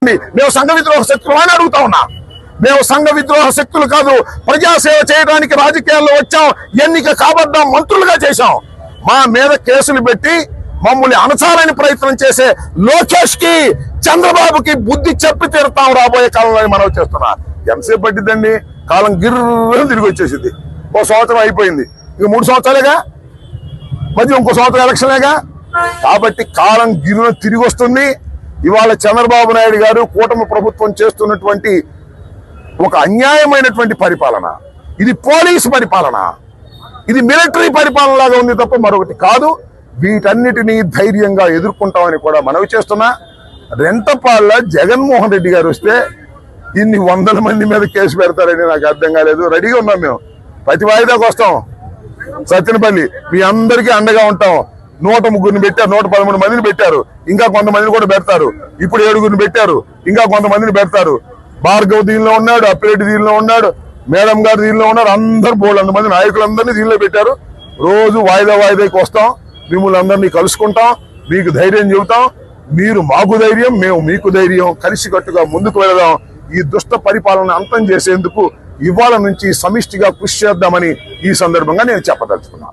మేము సంఘ విద్రోహ శక్తులు అని అడుగుతా ఉన్నా. మేము సంఘ విద్రోహ శక్తులు కాదు, ప్రజాసేవ చేయడానికి రాజకీయాల్లో వచ్చాం, ఎన్నిక కాబడ్డాం, మంత్రులుగా చేశాం. మా మీద కేసులు పెట్టి మమ్మల్ని అణచాలని ప్రయత్నం చేసే లోకేష్ కి, చంద్రబాబుకి బుద్ధి చెప్పి తీరుతాం రాబోయే కాలంలో మనం చేస్తున్నా. ఎంతసేపు పట్టిద్దండి? కాలం గిర్రని తిరిగి వచ్చేసింది. ఓ సంవత్సరం అయిపోయింది, ఇక 3 సంవత్సరాలేగా, మధ్య ఇంకో సంవత్సరం ఎలక్షన్లేగా. కాబట్టి కాలం గిర్రని తిరిగి వస్తుంది. ఇవాళ చంద్రబాబు నాయుడు గారు కూటమి ప్రభుత్వం చేస్తున్నటువంటి ఒక అన్యాయమైనటువంటి పరిపాలన, ఇది పోలీసు పరిపాలన, ఇది మిలిటరీ పరిపాలన లాగా ఉంది తప్ప మరొకటి కాదు. వీటన్నిటినీ ధైర్యంగా ఎదుర్కొంటామని కూడా మనవి చేస్తున్నా. రెంటపాళ్ళ జగన్మోహన్ రెడ్డి గారు వస్తే ఇన్ని 100 మంది మీద కేసు పెడతారని నాకు అర్థం కాలేదు. రెడీగా ఉన్నాం మేము, ప్రతి వాయిదాకు వస్తాం. సత్యనపల్లి మీ అందరికీ అండగా ఉంటాం. 103 పెట్టారు, 113 మందిని పెట్టారు, ఇంకా కొంతమందిని కూడా పెడతారు. ఇప్పుడు 7 పెట్టారు, ఇంకా కొంతమందిని పెడతారు. భార్గవ్ దీనిలో ఉన్నాడు, అప్పిరెడ్డి దీనిలో ఉన్నాడు, మేడం గారు దీనిలో ఉన్నారు. అందరు బోల్డ్ మంది నాయకులందరినీ దీనిలో పెట్టారు. రోజు వాయిదాకి వస్తాం, మిమ్మల్ని అందరినీ కలుసుకుంటాం, మీకు ధైర్యం చెబుతాం. మీరు మాకు ధైర్యం, మేము మీకు ధైర్యం. కలిసికట్టుగా ముందుకు వెళదాం. ఈ దుష్ట పరిపాలన అంతం చేసేందుకు ఇవాళ నుంచి సమిష్టిగా కృషి చేద్దామని ఈ సందర్భంగా నేను చెప్పదలుచుకున్నాను.